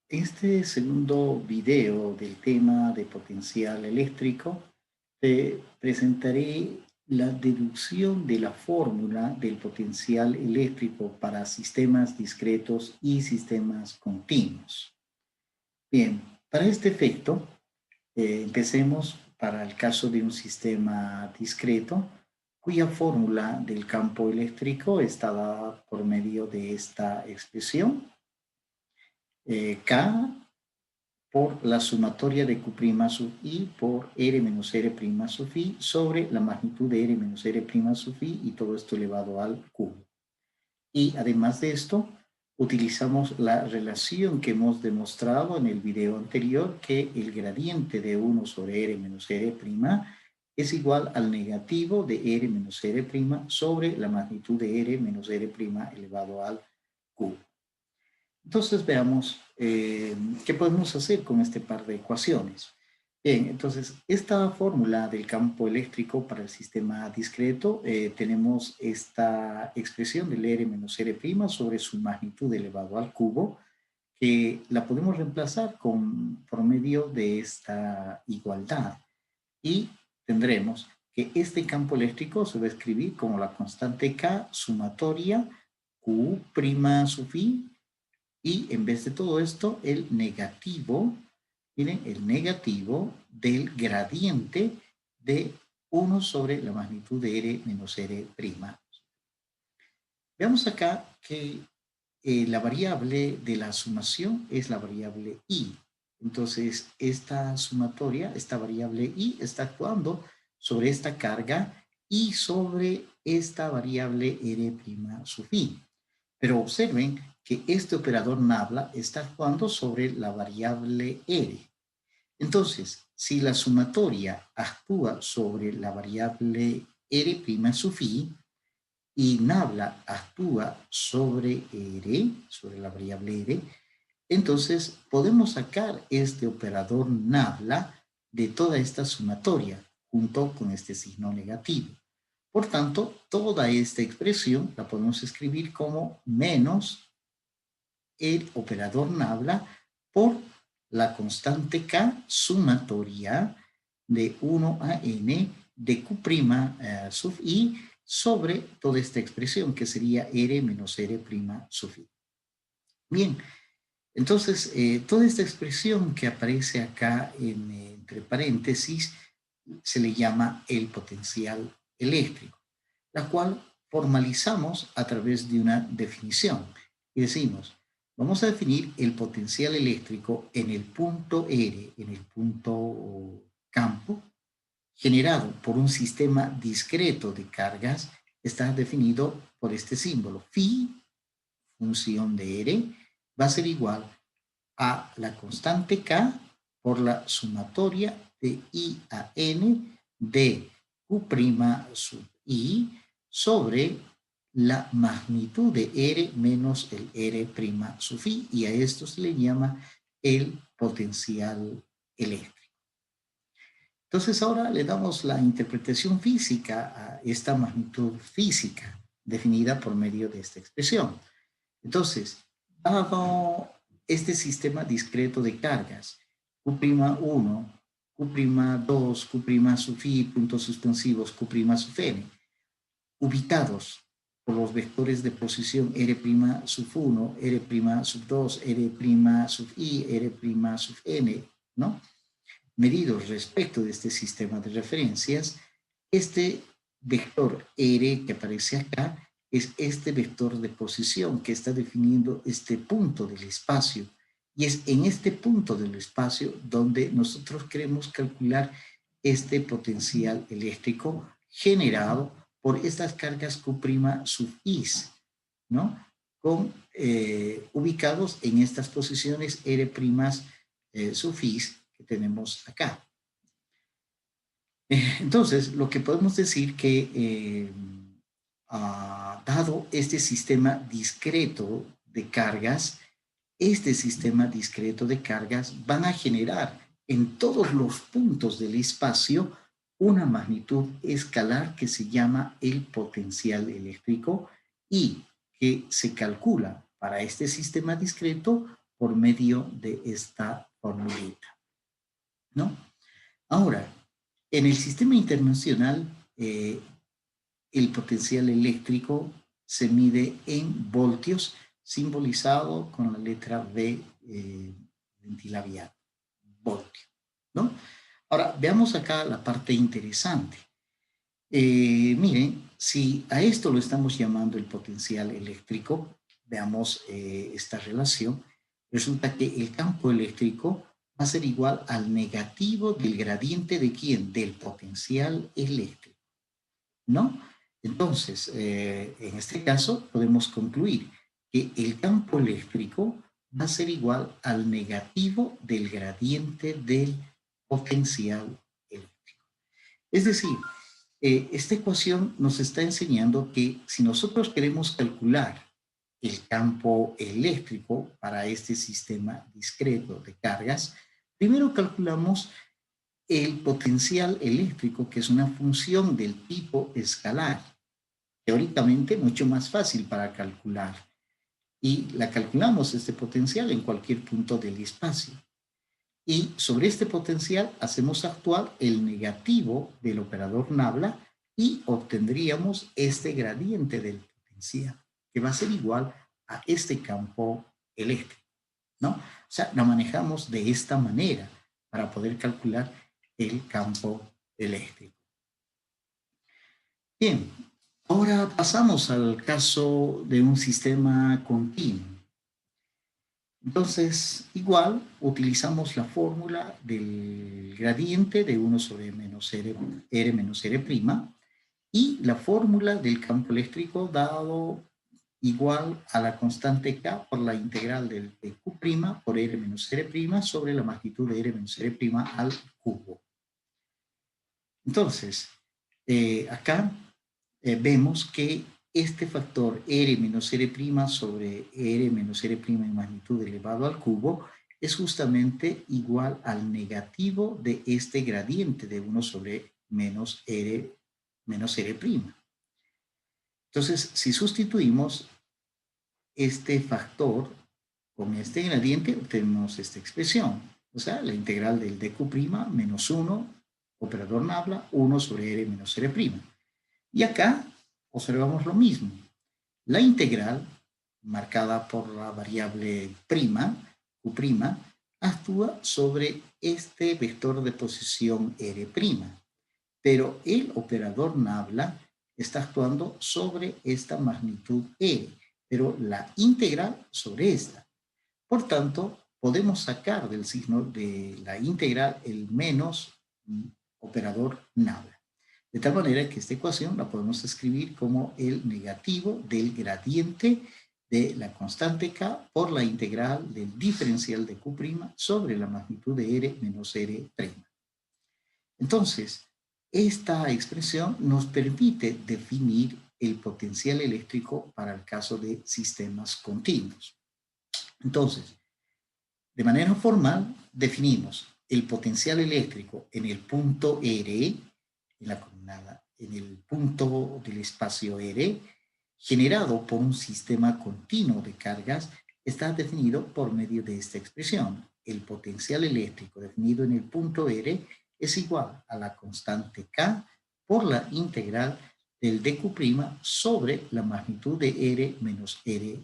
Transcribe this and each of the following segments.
Este segundo video del tema de potencial eléctrico, te presentaré la deducción de la fórmula del potencial eléctrico para sistemas discretos y sistemas continuos. Bien, para este efecto, empecemos para el caso de un sistema discreto, cuya fórmula del campo eléctrico está dada por medio de esta expresión, K por la sumatoria de Q' sub I por R menos R' sub I sobre la magnitud de R menos R' sub I y todo esto elevado al cubo. Y además de esto, utilizamos la relación que hemos demostrado en el video anterior, que el gradiente de 1 sobre R menos R' es igual al negativo de R menos R' sobre la magnitud de R menos R' elevado al cubo. Entonces veamos qué podemos hacer con este par de ecuaciones. Bien, entonces esta fórmula del campo eléctrico para el sistema discreto, tenemos esta expresión del R menos R' sobre su magnitud elevado al cubo, que la podemos reemplazar por medio de esta igualdad. Y tendremos que este campo eléctrico se va a escribir como la constante K sumatoria Q' sub I. Y en vez de todo esto, el negativo, miren, el negativo del gradiente de 1 sobre la magnitud de R menos R'. Veamos acá que la variable de la sumación es la variable I. Entonces, esta sumatoria, esta variable I, está actuando sobre esta carga y sobre esta variable R' sub I. Pero observen que este operador nabla está actuando sobre la variable R. Entonces, si la sumatoria actúa sobre la variable R' sub I y nabla actúa sobre R, sobre la variable R, entonces podemos sacar este operador nabla de toda esta sumatoria junto con este signo negativo. Por tanto, toda esta expresión la podemos escribir como menos el operador nabla por la constante K sumatoria de 1 a n de Q' sub I sobre toda esta expresión que sería R menos R' sub I. Bien, entonces toda esta expresión que aparece acá entre paréntesis se le llama el potencial eléctrico, la cual formalizamos a través de una definición. Y decimos, vamos a definir el potencial eléctrico en el punto R, en el punto campo, generado por un sistema discreto de cargas, está definido por este símbolo. Phi, función de R, va a ser igual a la constante K por la sumatoria de I a N de Q' sub I sobre la magnitud de R menos el R' sub I, y a esto se le llama el potencial eléctrico. Entonces ahora le damos la interpretación física a esta magnitud física definida por medio de esta expresión. Entonces, dado este sistema discreto de cargas, Q'1, Q'2, Q' sub I, puntos suspensivos, Q' sub N, ubicados por los vectores de posición R' sub 1, R' sub 2, R' sub I, R' sub N, ¿no? Medidos respecto de este sistema de referencias, este vector R que aparece acá es este vector de posición que está definiendo este punto del espacio. Y es en este punto del espacio donde nosotros queremos calcular este potencial eléctrico generado por estas cargas Q' sub I, ¿no? Ubicados en estas posiciones R' sub I que tenemos acá. Entonces, lo que podemos decir que dado este sistema discreto de cargas, este sistema discreto de cargas van a generar en todos los puntos del espacio una magnitud escalar que se llama el potencial eléctrico y que se calcula para este sistema discreto por medio de esta formulita, ¿no? Ahora, en el sistema internacional, el potencial eléctrico se mide en voltios, simbolizado con la letra V ventilabial, voltio, ¿no? Ahora, veamos acá la parte interesante. Miren, si a esto lo estamos llamando el potencial eléctrico, veamos esta relación, resulta que el campo eléctrico va a ser igual al negativo del gradiente de ¿quién? Del potencial eléctrico, ¿no? Entonces, en este caso podemos concluir que el campo eléctrico va a ser igual al negativo del gradiente del potencial eléctrico. Es decir, esta ecuación nos está enseñando que si nosotros queremos calcular el campo eléctrico para este sistema discreto de cargas, primero calculamos el potencial eléctrico, que es una función del tipo escalar, teóricamente mucho más fácil para calcular. Y la calculamos este potencial en cualquier punto del espacio. Y sobre este potencial hacemos actuar el negativo del operador Nabla y obtendríamos este gradiente del potencial, que va a ser igual a este campo eléctrico, ¿no? O sea, lo manejamos de esta manera para poder calcular el campo eléctrico. Bien, ahora pasamos al caso de un sistema continuo. Entonces, igual, utilizamos la fórmula del gradiente de 1 sobre menos R menos R', y la fórmula del campo eléctrico dado igual a la constante K por la integral del Q' por R menos R' sobre la magnitud de R menos R' al cubo. Entonces, acá vemos que este factor R menos R' sobre R menos R' en magnitud elevado al cubo es justamente igual al negativo de este gradiente de 1 sobre menos R menos R'. Entonces, si sustituimos este factor con este gradiente, obtenemos esta expresión. O sea, la integral del dq' menos 1, operador Nabla, 1 sobre R menos R'. Y acá observamos lo mismo. La integral, marcada por la variable prima, Q', actúa sobre este vector de posición R', pero el operador Nabla está actuando sobre esta magnitud R, pero la integral sobre esta. Por tanto, podemos sacar del signo de la integral el menos operador Nabla. De tal manera que esta ecuación la podemos escribir como el negativo del gradiente de la constante K por la integral del diferencial de Q' sobre la magnitud de R menos R'. Entonces, esta expresión nos permite definir el potencial eléctrico para el caso de sistemas continuos. Entonces, de manera formal, definimos el potencial eléctrico en el punto R, en el punto del espacio R, generado por un sistema continuo de cargas, está definido por medio de esta expresión. El potencial eléctrico definido en el punto R es igual a la constante K por la integral del dq' sobre la magnitud de R menos R',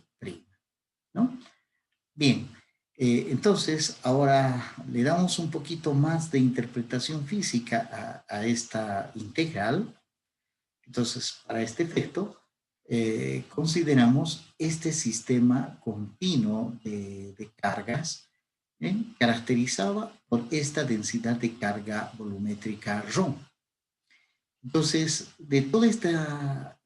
¿no? Bien, entonces ahora le damos un poquito más de interpretación física a esta integral. Entonces, para este efecto, consideramos este sistema continuo de cargas, caracterizado por esta densidad de carga volumétrica ρ. Entonces, de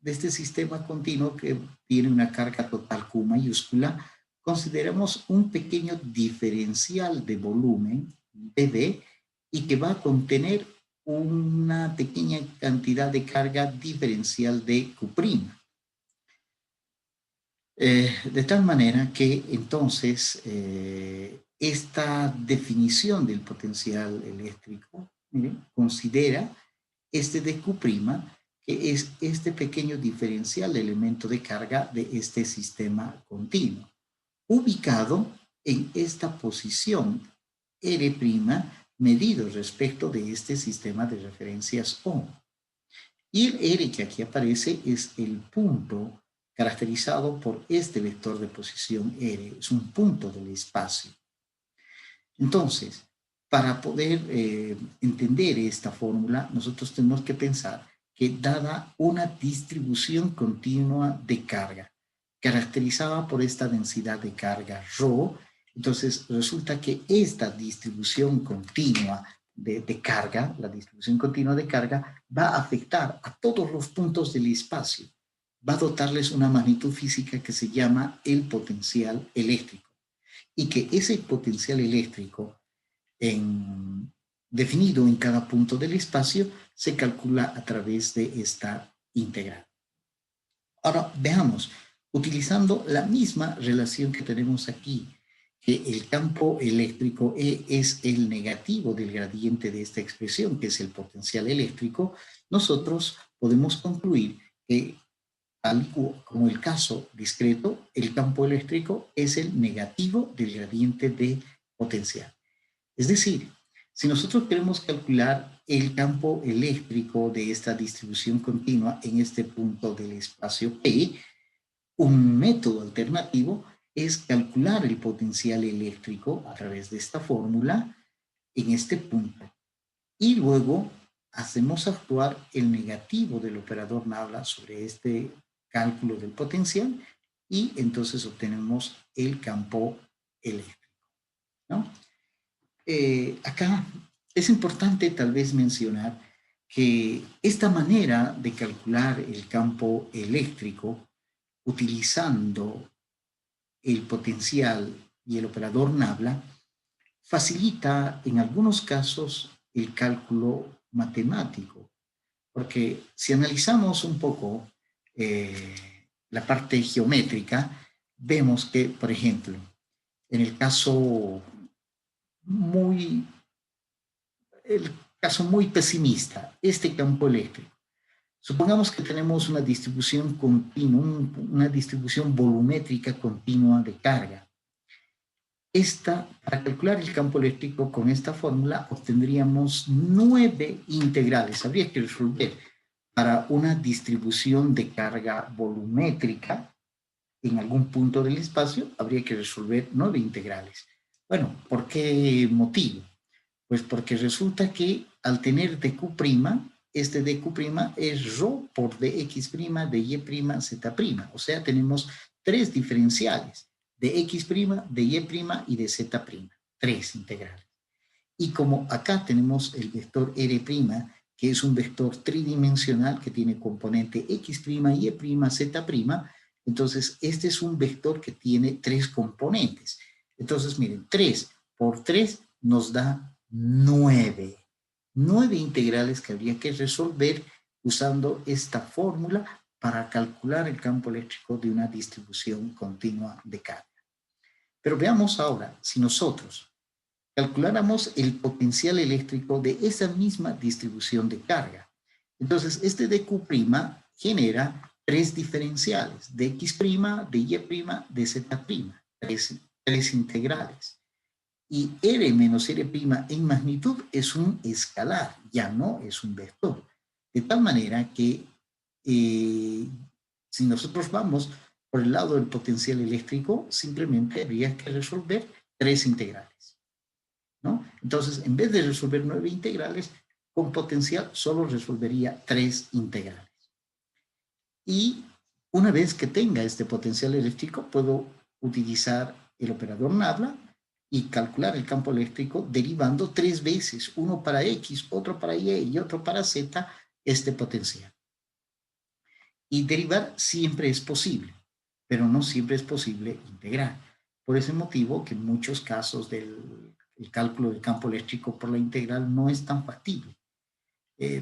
este sistema continuo que tiene una carga total Q mayúscula, consideramos un pequeño diferencial de volumen, dB, y que va a contener una pequeña cantidad de carga diferencial de Q'. De tal manera que entonces esta definición del potencial eléctrico, miren, considera este dq', que es este pequeño diferencial de elemento de carga de este sistema continuo, ubicado en esta posición R' medido respecto de este sistema de referencias O. Y el R que aquí aparece es el punto caracterizado por este vector de posición R. Es un punto del espacio. Entonces, para poder entender esta fórmula, nosotros tenemos que pensar que dada una distribución continua de carga, caracterizada por esta densidad de carga ρ, entonces resulta que esta distribución continua de carga, la distribución continua de carga, va a afectar a todos los puntos del espacio. Va a dotarles una magnitud física que se llama el potencial eléctrico. Y que ese potencial eléctrico definido en cada punto del espacio se calcula a través de esta integral. Ahora veamos, utilizando la misma relación que tenemos aquí, que el campo eléctrico E es el negativo del gradiente de esta expresión, que es el potencial eléctrico, nosotros podemos concluir que, tal como el caso discreto, el campo eléctrico es el negativo del gradiente de potencial. Es decir, si nosotros queremos calcular el campo eléctrico de esta distribución continua en este punto del espacio P, un método alternativo es calcular el potencial eléctrico a través de esta fórmula en este punto. Y luego hacemos actuar el negativo del operador Nabla sobre este cálculo del potencial y entonces obtenemos el campo eléctrico, ¿no? Acá es importante tal vez mencionar que esta manera de calcular el campo eléctrico utilizando el potencial y el operador Nabla facilita en algunos casos el cálculo matemático, porque si analizamos un poco la parte geométrica, vemos que, por ejemplo, en el caso muy pesimista, este campo eléctrico. Supongamos que tenemos una distribución continua, una distribución volumétrica continua de carga. Para calcular el campo eléctrico con esta fórmula obtendríamos 9 integrales. Habría que resolver para una distribución de carga volumétrica en algún punto del espacio, habría que resolver 9 integrales. Bueno, ¿por qué motivo? Pues porque resulta que al tener dq', este dq' es ρ por dx', dy', z'. O sea, tenemos 3 diferenciales, de x', de y' y de z', 3 integrales. Y como acá tenemos el vector R', que es un vector tridimensional que tiene componente x', y', z', entonces este es un vector que tiene 3 componentes. Entonces, miren, 3 por 3 nos da 9. 9 integrales que habría que resolver usando esta fórmula para calcular el campo eléctrico de una distribución continua de carga. Pero veamos ahora, si nosotros calculáramos el potencial eléctrico de esa misma distribución de carga. Entonces, este dq' genera 3 diferenciales, de x', de y', de z', 3 integrales. Y R menos R' en magnitud es un escalar, ya no es un vector. De tal manera que si nosotros vamos por el lado del potencial eléctrico, simplemente habría que resolver 3 integrales, ¿no? Entonces, en vez de resolver 9 integrales, con potencial solo resolvería 3 integrales. Y una vez que tenga este potencial eléctrico, puedo utilizar el operador Nabla y calcular el campo eléctrico derivando 3 veces, uno para X, otro para Y y otro para Z, este potencial. Y derivar siempre es posible, pero no siempre es posible integrar. Por ese motivo que en muchos casos el cálculo del campo eléctrico por la integral no es tan factible.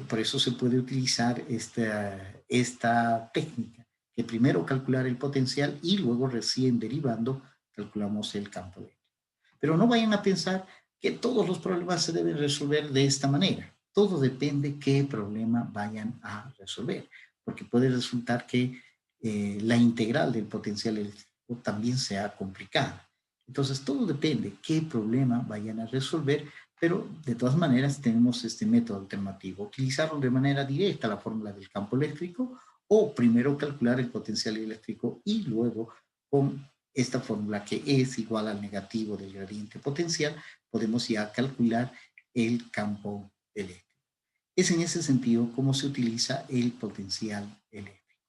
Por eso se puede utilizar esta técnica, que primero calcular el potencial y luego recién derivando calculamos el campo eléctrico. Pero no vayan a pensar que todos los problemas se deben resolver de esta manera. Todo depende qué problema vayan a resolver, porque puede resultar que la integral del potencial eléctrico también sea complicada. Entonces, todo depende qué problema vayan a resolver, pero de todas maneras tenemos este método alternativo. Utilizarlo de manera directa, la fórmula del campo eléctrico, o primero calcular el potencial eléctrico y luego con esta fórmula que es igual al negativo del gradiente potencial, podemos ya calcular el campo eléctrico. Es en ese sentido cómo se utiliza el potencial eléctrico.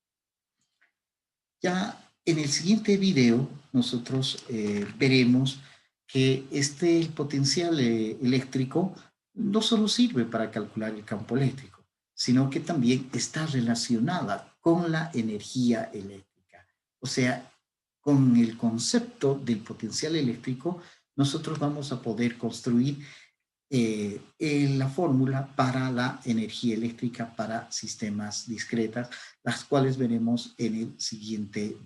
Ya en el siguiente video nosotros veremos que el potencial eléctrico no solo sirve para calcular el campo eléctrico, sino que también está relacionada con la energía eléctrica. O sea, con el concepto del potencial eléctrico, nosotros vamos a poder construir la fórmula para la energía eléctrica para sistemas discretas, las cuales veremos en el siguiente